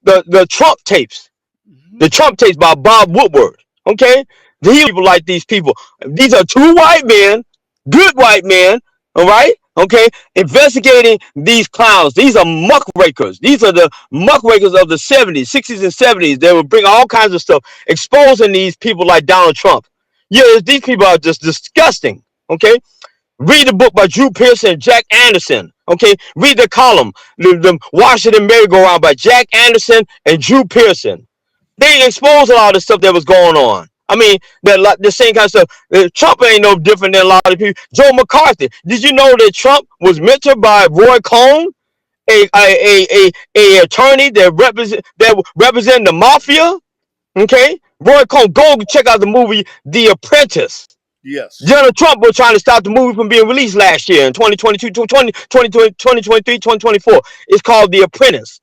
the Trump tapes. The Trump tapes by Bob Woodward. Okay? These people like these people. These are two white men, good white men, all right? Okay, investigating these clowns. These are muckrakers. These are the muckrakers of the 70s, 60s, and 70s. They would bring all kinds of stuff, exposing these people like Donald Trump. Yeah, these people are just disgusting. Okay, read the book by Drew Pearson and Jack Anderson. Okay, read the column, the Washington Merry-Go-Round by Jack Anderson and Drew Pearson. They exposed a lot of the stuff that was going on. I mean, the same kind of stuff. Trump ain't no different than a lot of people. Joe McCarthy. Did you know that Trump was mentored by Roy Cohn, a attorney that represent the mafia? Okay, Roy Cohn. Go check out the movie The Apprentice. Yes. Donald Trump was trying to stop the movie from being released last year in 2022, 2023, 2024. It's called The Apprentice.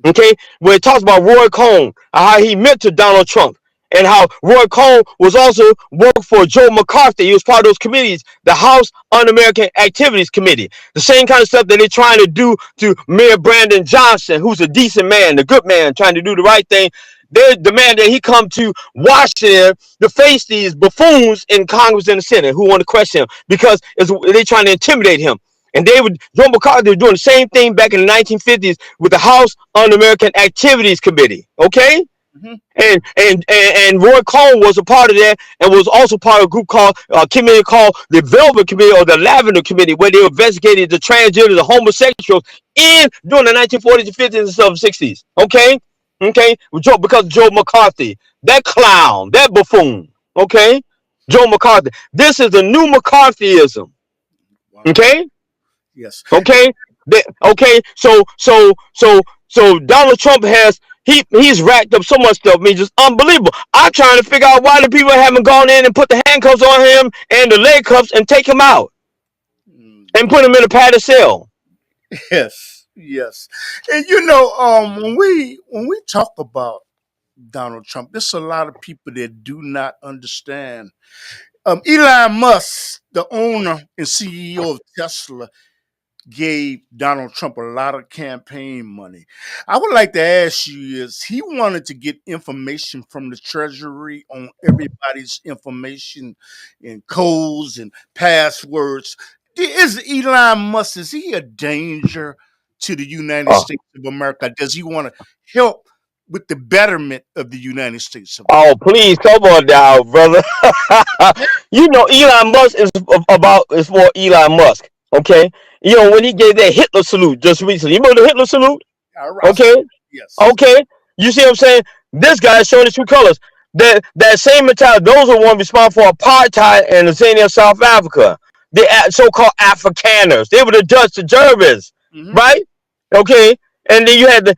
Okay, where it talks about Roy Cohn, how he mentored Donald Trump, and how Roy Cohn was also working for Joe McCarthy. He was part of those committees, the House Un-American Activities Committee. The same kind of stuff that they're trying to do to Mayor Brandon Johnson, who's a decent man, a good man, trying to do the right thing. They demand that he come to Washington to face these buffoons in Congress and the Senate who want to question him because they're trying to intimidate him. And Joe McCarthy was doing the same thing back in the 1950s with the House Un-American Activities Committee. Okay? And Roy Cohn was a part of that, and was also part of a group called committee called the Velvet Committee or the Lavender Committee, where they investigated the transgender, the homosexuals during the 1940s and 50s and stuff, 60s. Okay, because of Joe McCarthy, that clown, that buffoon. Okay, Joe McCarthy. This is the new McCarthyism. Wow. Okay. Yes. Okay. So Donald Trump he's racked up so much stuff. I mean, just unbelievable. I'm trying to figure out why the people haven't gone in and put the handcuffs on him and the leg cuffs and take him out and put him in a padded cell. Yes. And when we talk about Donald Trump, there's a lot of people that do not understand. Elon Musk, the owner and CEO of Tesla, gave Donald Trump a lot of campaign money. I would like to ask you, is he wanted to get information from the Treasury on everybody's information and codes and passwords? Is Elon Musk, is he a danger to the United States of America? Does he want to help with the betterment of the United States of America? Oh, please, come on now, brother. Elon Musk is for Elon Musk. Okay, when he gave that Hitler salute just recently, you remember the Hitler salute? Okay, yes. Okay, you see what I'm saying? This guy is showing the true colors. That same mentality, those are the ones responsible for apartheid in Tanzania, South Africa. The so-called Afrikaners. They were the Dutch, the Germans, right? Okay, and then you had I'm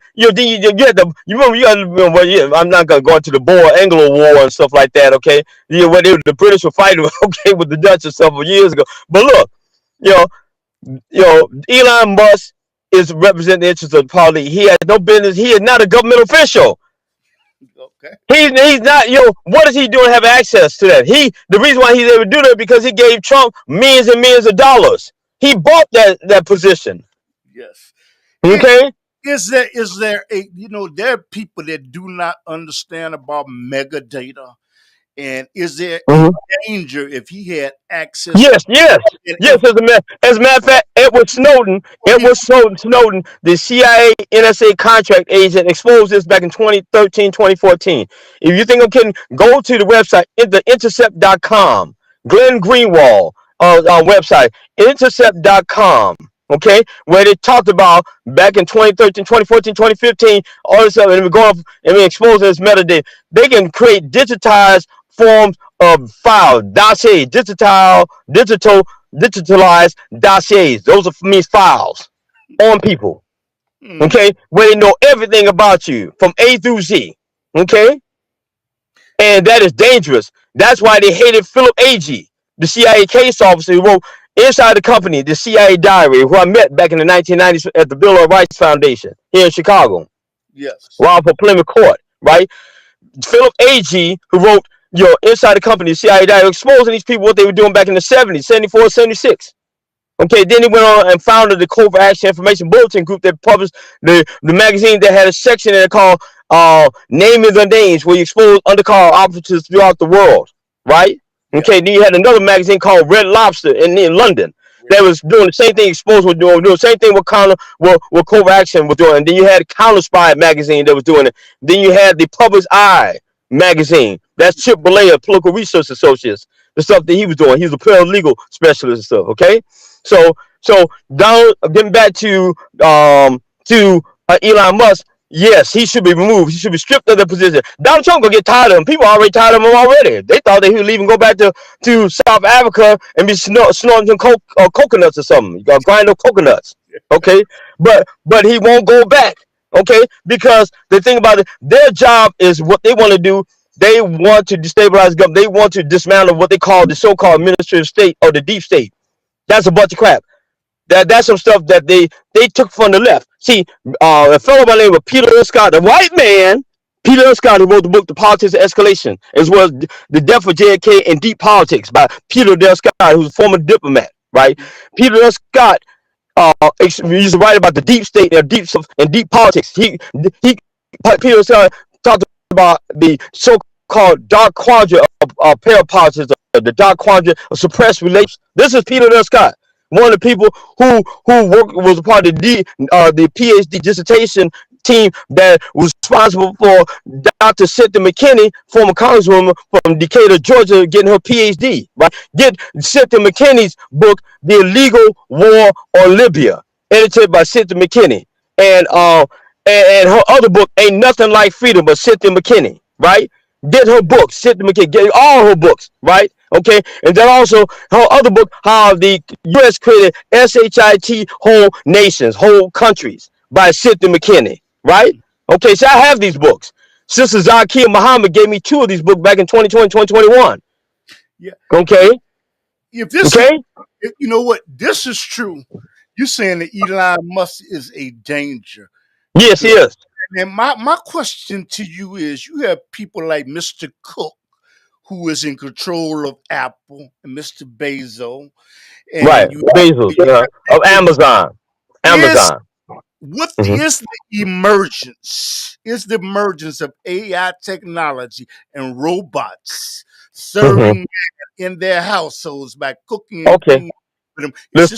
not gonna go into the Boer-Anglo War and stuff like that. Okay, where the British were fighting, okay, with the Dutch and stuff years ago. But look, Elon Musk is representing the interests of the party. He has no business. He is not a government official. Okay. He's not. What is he doing? Have access to that? The reason why he's able to do that because he gave Trump millions and millions of dollars. He bought that position. Yes. Okay. Is there there are people that do not understand about mega data. And is there a danger if he had access? Yes. As a matter of fact, Edward Snowden, the CIA NSA contract agent, exposed this back in 2013, 2014. If you think I'm kidding, go to the website, Intercept.com. Glenn Greenwald website, Intercept.com. Okay, where they talked about back in 2013, 2014, 2015, all this stuff, and we're going and we exposing this metadata. They can create digitized forms of files, dossiers, digitalized dossiers. Those means files on people. Okay, where they know everything about you from A through Z. Okay, and that is dangerous. That's why they hated Philip Agee, the CIA case officer who wrote Inside the Company, the CIA Diary, who I met back in the 1990s at the Bill of Rights Foundation here in Chicago. Yes. While for Plymouth Court, right? Philip Agee, who wrote Inside the Company, the CIA Diary, exposing these people what they were doing back in the 70s, 74, 76. Okay, then he went on and founded the Covert Action Information Bulletin Group that published the magazine that had a section in it called Naming the Names, where you expose undercover operatives throughout the world, right? Yeah. Okay, then you had another magazine called Red Lobster in London that was doing the same thing Exposed was doing the same thing with Covert Action was doing. And then you had Counter Spy magazine that was doing it. Then you had the Public Eye magazine. That's Chip Bollea, Political Research Associates, the stuff that he was doing. He was a paralegal specialist and stuff, okay? So down getting back to Elon Musk, yes, he should be removed. He should be stripped of the position. Donald Trump gonna get tired of him. People already tired of him already. They thought that he would leave and go back to South Africa and be snorting some coconuts or something. Grind up coconuts. Okay, but he won't go back. Okay, because the thing about it, their job is what they want to do. They want to destabilize the government. They want to dismantle what they call the so-called administrative state or the deep state. That's a bunch of crap. That's some stuff that they took from the left. See, a fellow by the name of Peter Scott, a white man, Peter Scott, who wrote the book "The Politics of Escalation," as well as "The Death of JFK and Deep Politics" by Peter Scott, who's a former diplomat. Right? Peter Scott used to write about the deep state and deep politics. Peter Scott talked about the so-called dark quadrant of parapolitics, the dark quadrant of suppressed relations. This is Peter Scott, one of the people who was a part of the PhD dissertation team that was responsible for Dr. Cynthia McKinney, former congresswoman from Decatur, Georgia, getting her PhD. Right? Get Cynthia McKinney's book, "The Illegal War on Libya," edited by Cynthia McKinney, and her other book, "Ain't Nothing Like Freedom," by Cynthia McKinney. Right? Get her books, Cynthia McKinney, get all her books. Right? Okay, and then also her other book, "How the U.S. Created SHIT Whole Nations, Whole Countries," by Cynthia McKinney. Right? Okay, so I have these books. Sister Zakiya Muhammad gave me 2 of these books back in 2020, 2021. Yeah. Okay. If this, okay. You know what? This is true. You're saying that Elon Musk is a danger. Yes, he is. And my question to you is: you have people like Mr. Cook, who is in control of Apple, and Mr. Bezos, and right, you Bezos, of Amazon. What is the emergence? Is the emergence of AI technology and robots serving in their households by cooking and cleaning for them? Is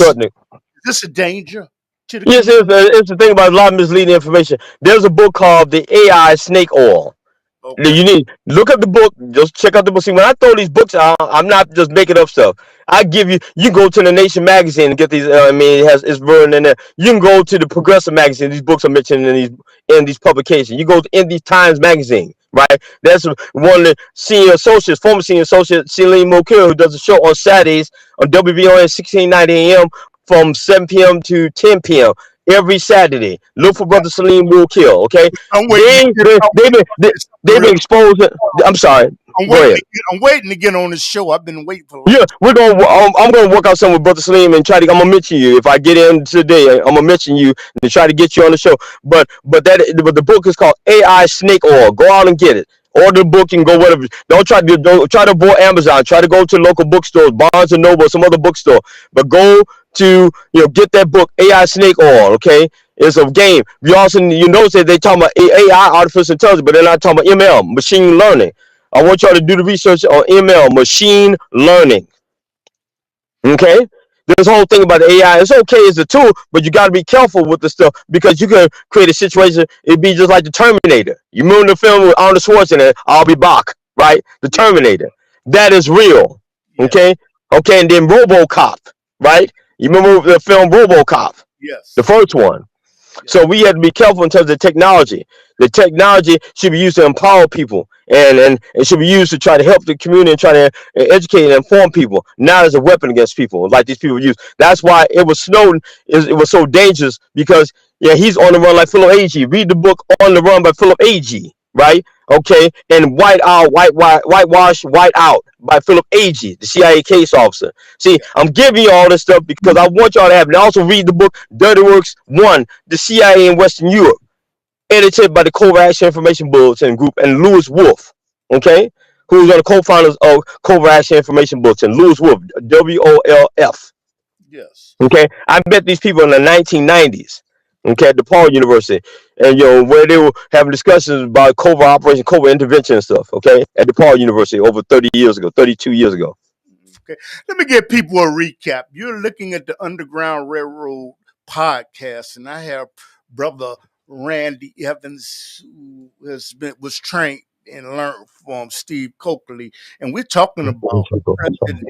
this a danger to the Yes, it's the thing about a lot of misleading information. There's a book called "The AI Snake Oil." Okay. You need look up the book. Just check out the book. See, when I throw these books out, I'm not just making up stuff. I give you. You go to the Nation magazine and get these. I mean, it's written in there. You can go to the Progressive magazine. These books are mentioned in these publications. You go to In These Times magazine. Right. That's one of the senior associates, former senior associate, Celine Mokir, who does a show on Saturdays on WBON 1690 AM from 7 p.m. to 10 p.m. every Saturday. Look for Brother Salim Will Kill, okay? They've been exposed. I'm sorry. I'm waiting to get on this show. I've been waiting for. Yeah, I'm gonna work out something with Brother Salim and I'm gonna mention you if I get in today. I'm gonna mention you and try to get you on the show. But the book is called AI Snake Oil. Go out and get it. Order the book and go whatever. Don't try to avoid Amazon. Try to go to local bookstores, Barnes and Noble, some other bookstore. But go to get that book, AI Snake Oil. Okay, it's a game. You also notice that they talking about AI, artificial intelligence, but they're not talking about ML, machine learning. I want y'all to do the research on ML, machine learning. Okay. This whole thing about the AI, it's okay as a tool, but you got to be careful with the stuff because you can create a situation. It'd be just like the Terminator. You remember the film with Arnold Schwarzenegger, I'll be back, right? The Terminator. That is real. Okay. Okay. And then RoboCop, right? You remember the film RoboCop? Yes. The first one. Yes. So we have to be careful in terms of technology. The technology should be used to empower people and it should be used to try to help the community and try to educate and inform people, not as a weapon against people like these people use. That's why it was Snowden. It was so dangerous because he's on the run like Philip Agee. Read the book On the Run by Philip Agee, right? Okay, and Whitewash, White Out by Philip Agee, the CIA case officer. See, I'm giving you all this stuff because I want y'all to have it. And also read the book Dirty Works 1, the CIA in Western Europe, edited by the Covert Action Information Bulletin Group and Lewis Wolf, okay, who's one of the co-founders of Covert Action Information Bulletin, Lewis Wolf, WOLF. Yes. Okay, I met these people in the 1990s. Okay, at DePaul University, and where they were having discussions about covert operation, covert intervention and stuff. Okay, at DePaul University over 30 years ago, 32 years ago. Okay. Let me give people a recap. You're looking at the Underground Railroad podcast, and I have brother Randy Evans, who was trained and learned from Steve Coakley, and we're talking about President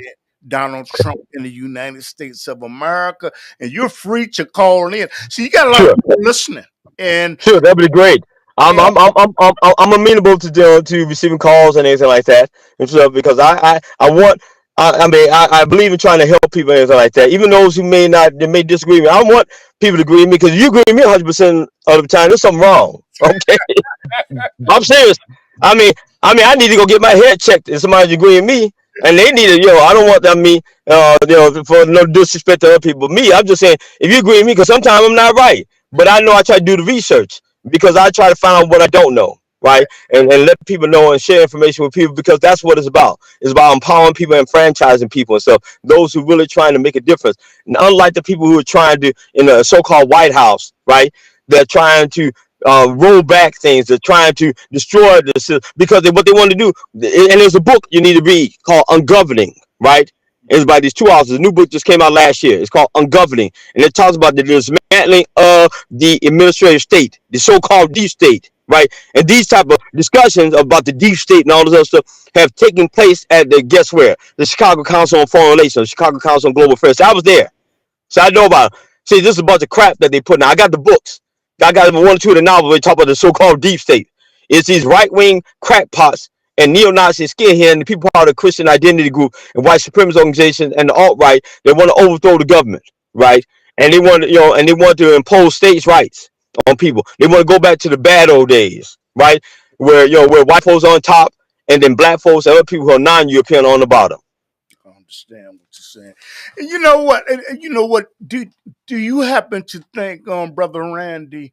Donald Trump in the United States of America. And you're free to call in. So you got a lot of Sure. people listening, and Sure, that'd be great. I'm and I'm I'm I'm I'm amenable to receiving calls and anything like that and stuff because I want I believe in trying to help people and anything like that. Even those who they may disagree with me. I want people to agree with me because you agree with me 100% of the time. There's something wrong. Okay, I'm serious. I mean I need to go get my head checked if somebody's agreeing with me. And they need to, I don't want them me, for no disrespect to other people. But me, I'm just saying, if you agree with me, because sometimes I'm not right. But I know I try to do the research because I try to find out what I don't know, right? And let people know and share information with people because that's what it's about. It's about empowering people and franchising people and stuff. Those who really trying to make a difference. And unlike the people who are trying to, in the so-called White House, right? They're trying to roll back things. They're trying to destroy the system because what they want to do. And there's a book you need to read called Ungoverning, right? It's by these two authors. A new book just came out last year. It's called Ungoverning, and it talks about the dismantling of the administrative state, the so-called deep state, right? And these type of discussions about the deep state and all this other stuff have taken place at the guess where? The Chicago Council on Foreign Relations, Chicago Council on Global Affairs. So I was there, so I know about it. See, this is a bunch of crap that they put. Now I got the books. I got one or two of the novels. They talk about the so-called deep state. It's these right-wing crackpots and neo-Nazi skinhead and the people part of the Christian Identity Group and white supremacist organizations and the alt-right. They want to overthrow the government, right? And they want and they want to impose states' rights on people. They want to go back to the bad old days, right? Where where white folks are on top and then black folks and other people who are non-European on the bottom. I understand what you're saying. And you know what? And you know what? Do you happen to think, Brother Randy,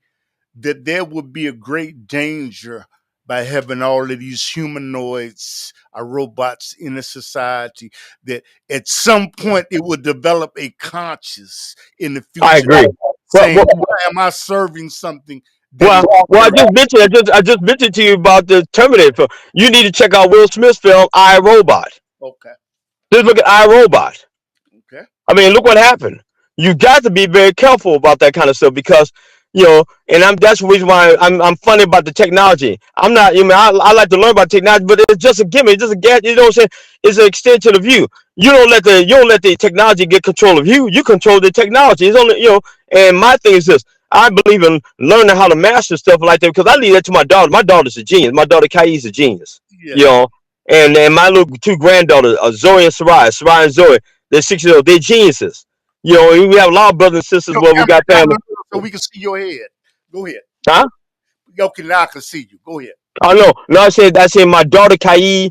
that there would be a great danger by having all of these humanoids or robots in a society that at some point it would develop a conscience in the I future agree. Well, saying, well, why am I serving something that is well, I just mentioned to you about the Terminator film. You need to check out Will Smith's film I, Robot. okay? Just look at I, Robot. Okay. I mean, look what happened. You got to be very careful about that kind of stuff because, and that's the reason why I'm funny about the technology. I'm not, I like to learn about technology, but it's just a gimmick. It's just a gadget. You know what I'm saying? It's an extension of you. You don't let the technology get control of you. You control the technology. It's only, and my thing is this. I believe in learning how to master stuff like that because I leave that to my daughter. My daughter's a genius. My daughter Kai is a genius. Yeah. You know, and my little two granddaughters, Zoe and Sarai and Zoe, they're 6 years old. They're geniuses. We have a lot of brothers and sisters Yo, where we got family. so we can see your head. Go ahead. Huh? Okay, now I can see you. Go ahead. Oh no, no. I said my daughter Kai,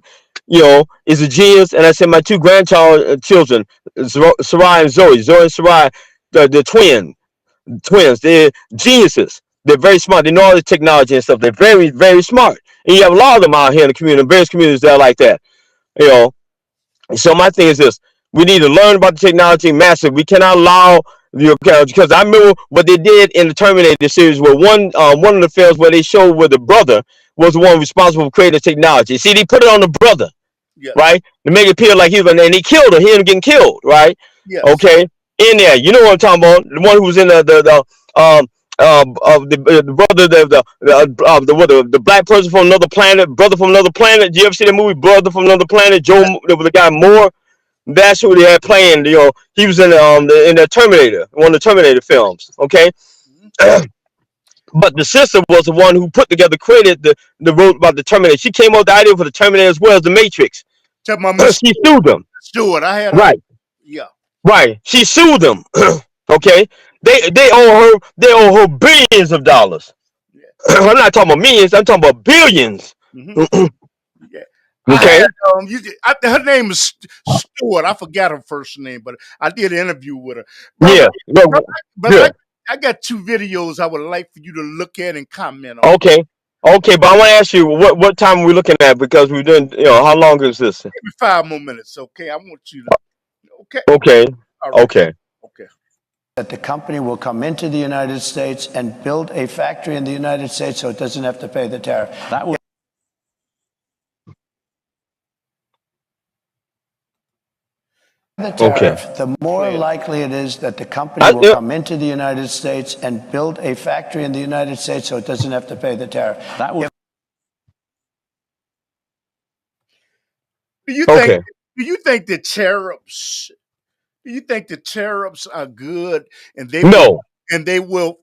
is a genius, and I said my two children, Sarai and Zoe. Zoe and Sarai, the twins. They're geniuses. They're very smart. They know all the technology and stuff. They're very, very smart. And you have a lot of them out here in the community, various communities that are like that. You know. So my thing is this: we need to learn about the technology massive. We cannot allow because I remember what they did in the Terminator series, where one of the films where they showed where the brother was the one responsible for creating the technology. See, they put it on the brother, Yes. right, to make it appear like he was, and he killed him. He ended up getting killed, right? Yes. Okay, in there, you know what I'm talking about? The one who was in the of the brother the black person from another planet, brother from another planet. Do you ever see the movie Brother from Another Planet? There was the guy Moore. That's who they had playing. He was in the Terminator, one of the Terminator films. Okay, but the sister was the one who created the wrote about the Terminator. She came up with the idea for the Terminator as well as the Matrix. Tell my Miss She sued them. Stewart. I had Right, yeah. right. She sued them. Okay, they owe her billions of dollars. Yeah. I'm not talking about millions. I'm talking about billions. Mm-hmm. Yeah. I Okay. had her name is Stewart. I forgot her first name, but I did an interview with her. Yeah. But Yeah. I got two videos I would like for you to look at and comment on. Okay. Okay, but I want to ask you what time are we looking at because we're doing. How long is this? Maybe 5 more minutes, okay? I want you to. Okay. Okay. All right. Okay. Okay. That the company will come into the United States and build a factory in the United States so it doesn't have to pay the tariff. That will the tariff, the more likely it is that the company will come into the United States and build a factory in the United States so it doesn't have to pay the tariff. That will. Do you think? Do you think the tariffs? Do you think the tariffs are good, and they will, and they will,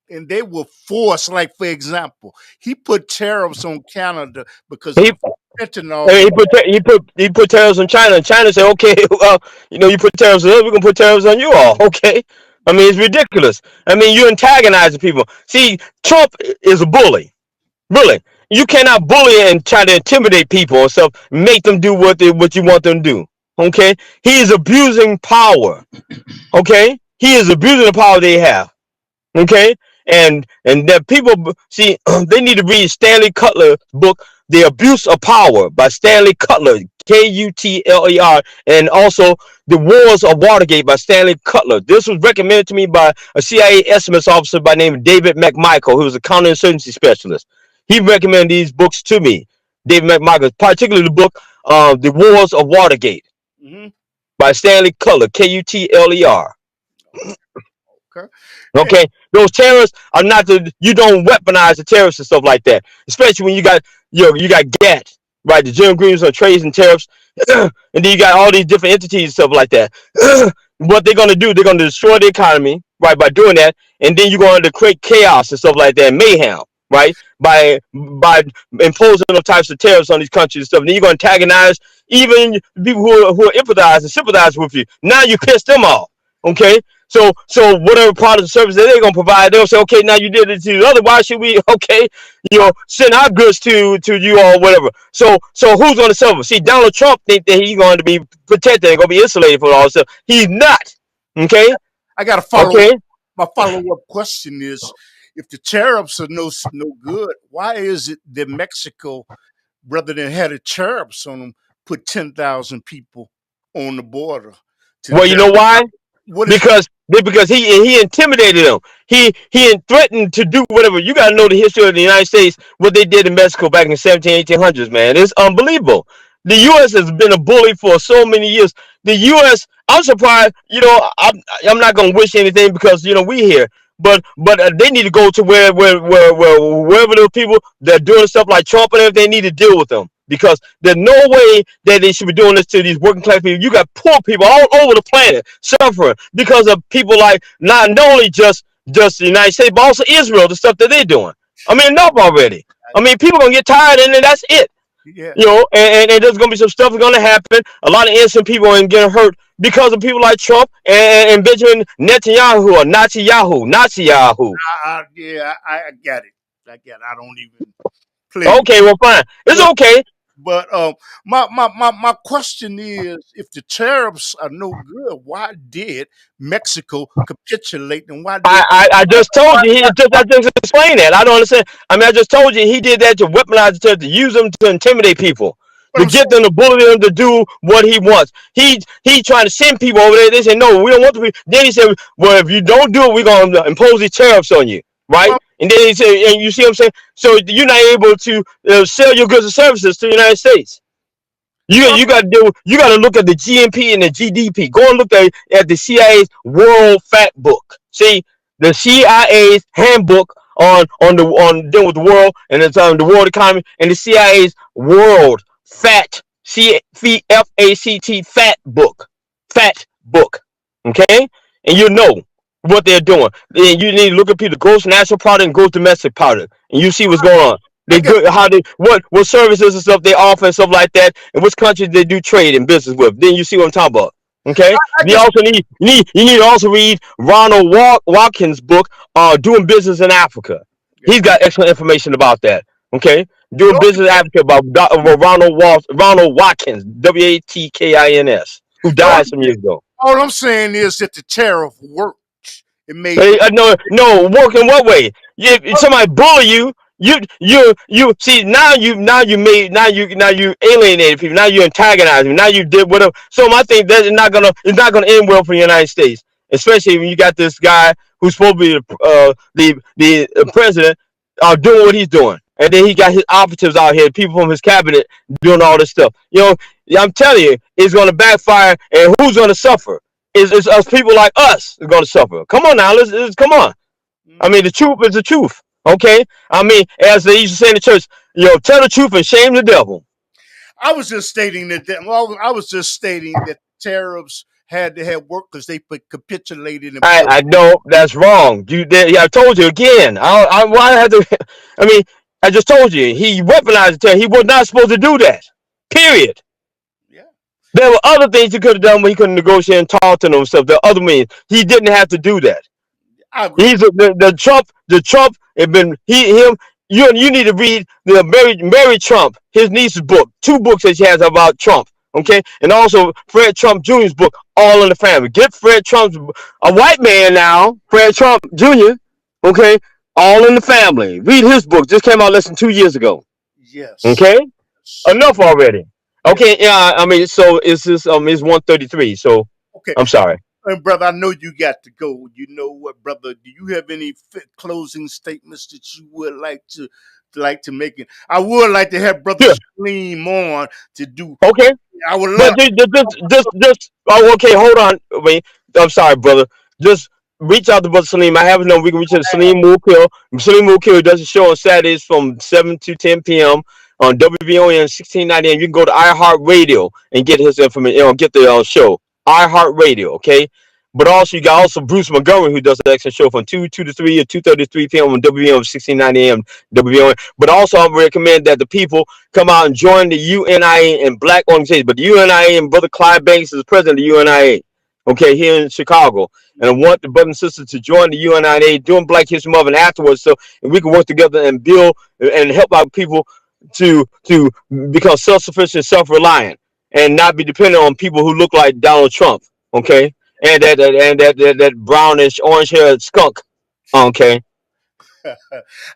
and they will force? Like, for example, he put tariffs on Canada because of fentanyl. He put tariffs on China, and China said, "Okay, you put tariffs on us, we're gonna put tariffs on you all." Okay, I mean it's ridiculous. I mean you're antagonizing people. See, Trump is a bully. Really, you cannot bully and try to intimidate people and stuff, make them do what you want them to do. Okay, he is abusing power. Okay, he is abusing the power they have. Okay, and that people see they need to read Stanley Cutler's book, The Abuse of Power by Stanley Cutler, Kutler, and also The Wars of Watergate by Stanley Cutler. This was recommended to me by a CIA estimates officer by the name of David McMichael, who was a counterinsurgency specialist. He recommended these books to me, David McMichael, particularly the book The Wars of Watergate by Stanley Cutler, Kutler. Okay, those terrorists are not you don't weaponize the terrorists and stuff like that, especially when you got GATT, right? The General Agreements on Trades and Tariffs, and then you got all these different entities and stuff like that. What they're gonna do, they're gonna destroy the economy, right, by doing that, and then you're going to create chaos and stuff like that, mayhem, right, by imposing those types of tariffs on these countries and stuff. And then you're gonna antagonize even people who empathize and sympathize with you. Now you piss them off, okay? So whatever product or service that they're gonna provide, they'll say, okay, now you did it to the other. Why should we, send our goods to you or whatever? So who's gonna suffer? See, Donald Trump think that he's going to be protected and gonna be insulated from all this stuff. He's not. Okay. I got to follow. Okay. My follow-up question is, if the tariffs are no good, why is it that Mexico, rather than have the tariffs on them, put 10,000 people on the border? Well, you know why? Because he intimidated them. He threatened to do whatever. You got to know the history of the United States, what they did in Mexico back in the 1800s, man. It's unbelievable. The U.S. has been a bully for so many years. The U.S., I'm surprised, I'm not going to wish anything because, we here. But they need to go to wherever those people that are doing stuff like Trump and everything need to deal with them. Because there's no way that they should be doing this to these working class people. You got poor people all over the planet suffering because of people like not only just the United States, but also Israel, the stuff that they're doing. I mean, enough already. I mean, people are going to get tired and then that's it. Yeah. And there's going to be some stuff that's going to happen. A lot of innocent people are getting hurt because of people like Trump and Benjamin Netanyahu or Nazi Yahoo. Yeah, I get it. I don't even play. Okay, well, fine. It's okay. But my question is, if the tariffs are no good, why did Mexico capitulate, and why did I just told you I just explained that. I don't understand. I mean, I just told you he did that to weaponize the tariffs, to use them to intimidate people, to get them to bully them to do what he wants. He trying to send people over there. They say no, we don't want to be. Then he said, well, if you don't do it, we're gonna impose these tariffs on you, right? And then he said, and you see what I'm saying? So you're not able to sell your goods and services to the United States. You got to look at the GNP and the GDP. Go and look at the CIA's World Fact Book. See, the CIA's handbook on dealing with the world and it's the world economy, and the CIA's World Fact CFACT Fact Book. Okay, and you know what they're doing. Then you need to look at people gross national product and gross domestic product, and you see what's going on. What services and stuff they offer and stuff like that, and which countries they do trade and business with. Then you see what I'm talking about. Okay. You also need to also read Ronald Watkins' book, Doing Business in Africa. He's got excellent information about that. Okay. Doing Business in Africa about Ronald Watkins, Watkins, who died some years ago. All I'm saying is that the tariff worked. It made no work in what way? If somebody bully you, you see now you alienated people. Now you antagonize them. Now you did whatever. So I think that it's not gonna end well for the United States. especially when you got this guy who's supposed to be the president doing what he's doing. And then he got his operatives out here, people from his cabinet doing all this stuff. I'm telling you, it's going to backfire. And who's going to suffer? It's us people like us are going to suffer. Come on now, let's come on. I mean, the truth is the truth. Okay? I mean, as they used to say in the church, tell the truth and shame the devil. I was just stating that tariffs had to have work because they capitulated. I know that's wrong. I told you again. Why I had to? I mean, I just told you he weaponized the tariff. He was not supposed to do that. Period. Yeah. There were other things he could have done when he could have negotiated and talked to himself. There are other means. He didn't have to do that. He's the Trump. The Trump had been him. You need to read the Mary Trump, his niece's book. 2 books that she has about Trump. Okay, and also Fred Trump Jr.'s book, All in the Family. Get Fred Trump's, a white man now, Fred Trump Jr. Okay, All in the Family. Read his book. Just came out less than 2 years ago. Yes. Okay, enough already. Okay, yeah. I mean, so it's 1:33. So okay, I'm sorry. And brother, I know you got to go. You know what, brother? Do you have any closing statements that you would like to make? It? I would like to have Brother Salim on to do. Okay. I would love. Just. Oh, okay. Hold on. Wait. I'm sorry, brother. Just reach out to Brother Salim. I have his number. We can reach out to Salim Earle-Sears. Salim Earle-Sears does a show on Saturdays from 7 to 10 p.m. on WVON 1690. And you can go to iHeartRadio and get his information. Get the show. iHeartRadio, okay? But also, you got Bruce Montgomery, who does the extra show from 2 to 3 or 2:30 to 3 p.m. on WVM 1690 AM WVM. But also, I recommend that the people come out and join the UNIA and black organizations. But the UNIA and Brother Clyde Banks is the president of the UNIA, okay, here in Chicago. And I want the brothers and sisters to join the UNIA during Black History Month and afterwards, so we can work together and build and help our people to become self-sufficient, self-reliant, and not be dependent on people who look like Donald Trump, okay? And that brownish, orange-haired skunk, okay?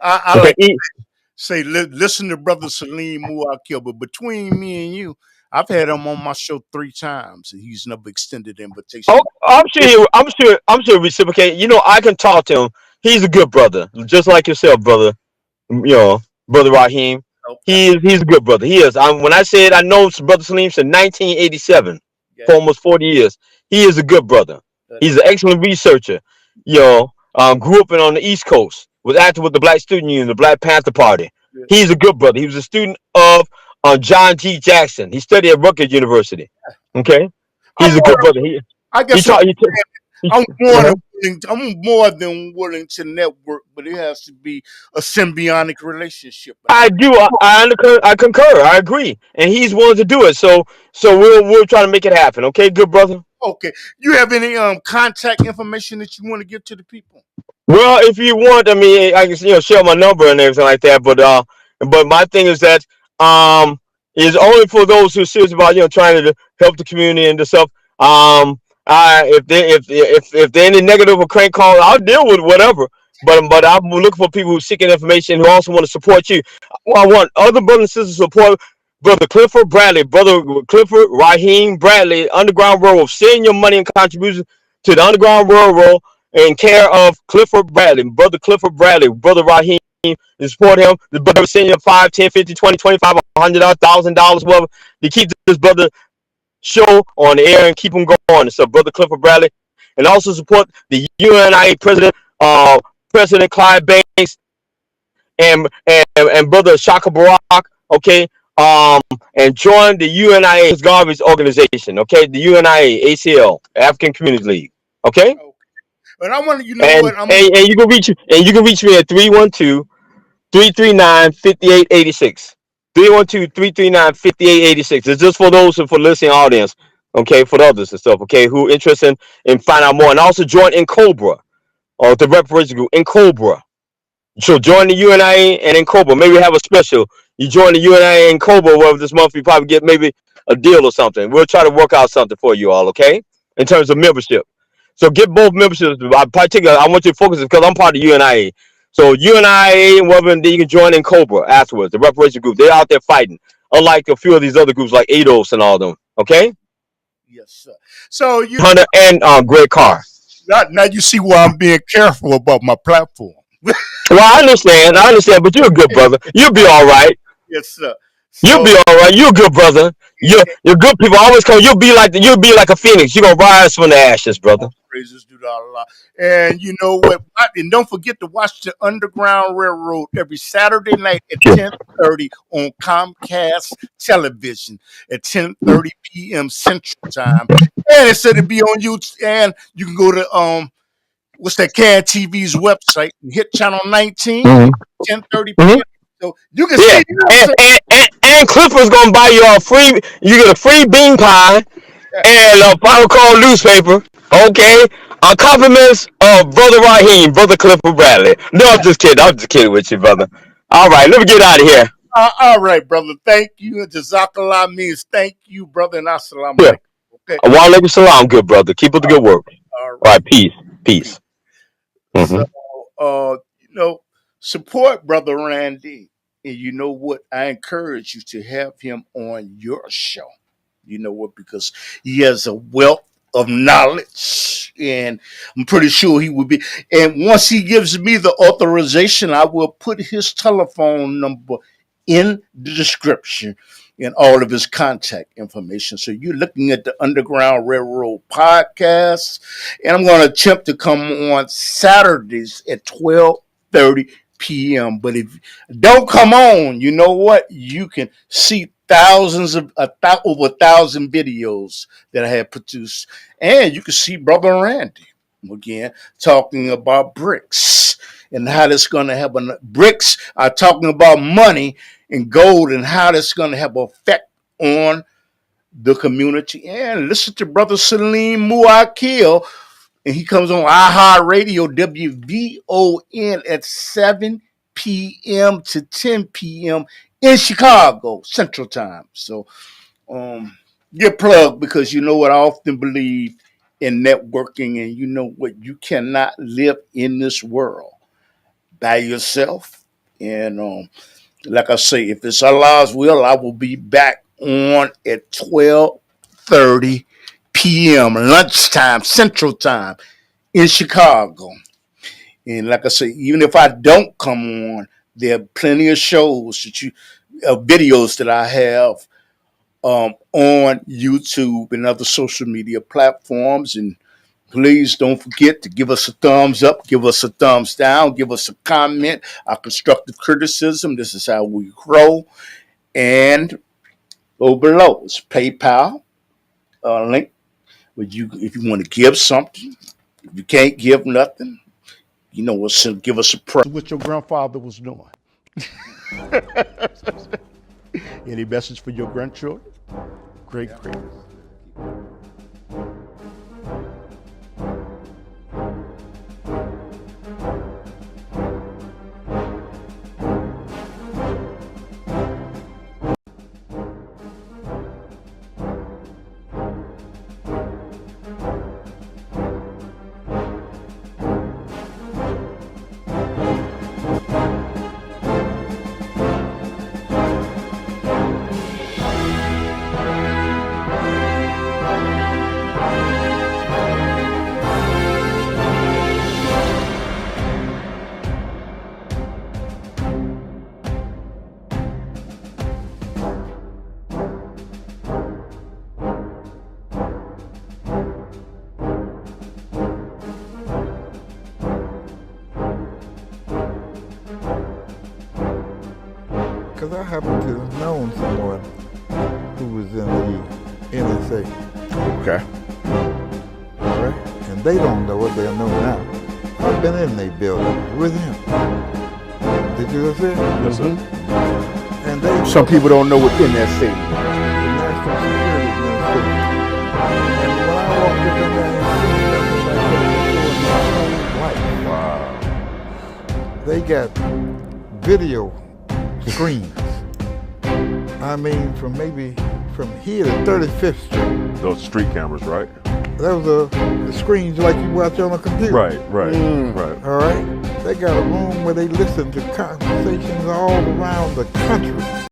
I like to say, listen to Brother Salim Earle-Sears, but between me and you, I've had him on my show 3 times, and he's never extended the invitation. Oh, I'm sure reciprocate. I can talk to him. He's a good brother, just like yourself, brother. Brother Raheem. Okay. He's a good brother. He is. When I said I know Brother Salim since 1987, for almost 40 years. He is a good brother. He's an excellent researcher. Grew up on the East Coast. Was active with the Black Student Union, the Black Panther Party. Yeah. He's a good brother. He was a student of John G. Jackson. He studied at Rutgers University. Okay, he's a good brother. I'm more than willing to network, but it has to be a symbiotic relationship. I concur. I agree, and he's willing to do it. So we'll try to make it happen. Okay, good brother. Okay, you have any contact information that you want to give to the people? Well, if you want, I mean, I can share my number and everything like that. But my thing is that is only for those who are serious about trying to help the community and the stuff. If they're any negative or crank call, I'll deal with whatever. But I'm looking for people who are seeking information who also want to support you. I want other brothers and sisters to support Brother Clifford Bradley, Brother Clifford Raheem Bradley, Underground Railroad. Send your money and contributions to the Underground Railroad in care of Clifford Bradley, Brother Clifford Bradley, Brother Raheem. To support him, the brother send you $5, $10, $50, $20, $25, $100, $1,000, whatever, to keep this brother show on the air and keep them going. So, Brother Clifford Bradley, and also support the UNIA president, President Clyde Banks, and Brother Shaka Barack. Okay, and join the UNIA garbage organization. Okay, the UNIA ACL African Community League. Okay. And I want to, and you can reach me at 312-339-5886. 312-339-5886. It's just for those for listening audience, okay, for the others and stuff, okay, who are interested in finding out more. And also join in Cobra, or the reparation group in Cobra. So join the UNIA and in Cobra. Maybe have a special. You join the UNIA and Cobra, wherever this month, you probably get maybe a deal or something. We'll try to work out something for you all, okay, in terms of membership. So get both memberships. Particularly, I want you to focus because I'm part of UNIA. So UNIA and whatever, and then you can join in Cobra afterwards, the reparation group. They're out there fighting, unlike a few of these other groups like ADOS and all of them. Okay? Yes, sir. So Hunter and Greg Carr. Now you see why I'm being careful about my platform. Well, I understand, but you're a good brother. You'll be all right. Yes, sir. You'll So be all right. You're a good brother. You're good people always come. You'll be like a phoenix. You're gonna rise from the ashes, brother. praises due to Allah. And you know what? And don't forget to watch the Underground Railroad every Saturday night at Yeah. 10:30 on Comcast Television at 10:30 p.m. Central Time. And it said to be on YouTube. And you can go to what's that CAN TV's website and hit channel 19, Mm-hmm. 10:30 Mm-hmm. p.m. So you can Yeah, see, you know what I'm saying? and Clifford's gonna buy you a free. You get a free bean pie and a Bible called newspaper. Okay, compliments of Brother Raheem, Brother Clifford Bradley. No, I'm just kidding. I'm just kidding with you, brother. All right, let me get out of here. All right, brother. Thank you. And Jazakallah means thank you, brother. And assalamu Yeah. alaikum. Okay. Wa alaikum salam, good brother. Keep up the good work. All All right. right, peace, Peace. peace. So, Mm-hmm. you know, support Brother Randy. And you know what? I encourage you to have him on your show. You know what? Because he has a wealth of knowledge. And I'm pretty sure he will be. And once he gives me the authorization, I will put his telephone number in the description and all of his contact information. So you're looking at the Underground Railroad podcast, and I'm going to attempt to come on Saturdays at 12:30 p.m. But if don't come on, you know what? You can see thousands of over 1,000 videos that I have produced, and you can see Brother Randy again talking about bricks and how that's going to have bricks are talking about money and gold and how that's going to have an effect on the community. And listen to Brother Salim Muakil, and he comes on iHeartRadio WVON at 7 p.m. to 10 p.m. in Chicago Central Time. So get plugged, because you know what, I often believe in networking, and you know what, you cannot live in this world by yourself. And like I say, if it's Allah's will, I will be back on at 12:30 p.m. lunchtime Central Time in Chicago. And like I say, even if I don't come on, there are plenty of shows videos that I have on YouTube and other social media platforms. And please don't forget to give us a thumbs up, give us a thumbs down, give us a comment, our constructive criticism. This is how we grow. And go below is PayPal link. If you want to give something, if you can't give nothing, you know what? Give us a prayer. What your grandfather was doing. Any message for your grandchildren? Great. Because I happen to have known someone who was in the NSA. Okay. All right? And they don't know what they'll know now. I've been in their building with him. Did you see it? Yes, sir. And they Some people don't know what NSA is. the National Security Administration. And when I walked up in there and seen that, they got video screens. I mean, from here to 35th Street. Those street cameras, right? That was the screens like you watch on a computer. Right. All right. They got a room where they listen to conversations all around the country.